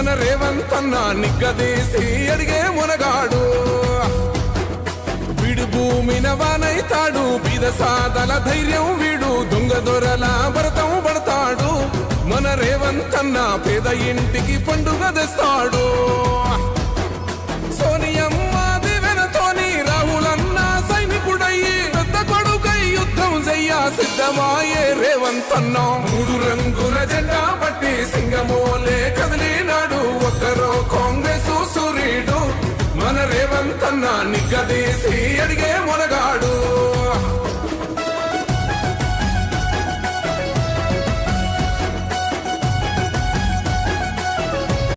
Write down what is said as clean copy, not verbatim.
మన రేవంతన్న నిగ్గదీసి అడిగే మునగాడు వీడు భూమిన వానైతాడు బీద సాదల ధైర్యం వీడు దొంగ దొరల భరతం పడతాడు మన రేవంతన్న పేద ఇంటికి పండుగ తెస్తాడు సోనియమ్మ దివెనతోని రాహులన్న సైనికుడయ్యి పెద్ద కొడుకై యుద్ధం చెయ్య సిద్ధమాయే రేవంతన్న మూడు రంగుల జెండా పట్టి సింగమోలే కదిలినాడు ఒక్కరో కాంగ్రెస్ సూర్యుడు మన రేవంతన్న నిగ్గది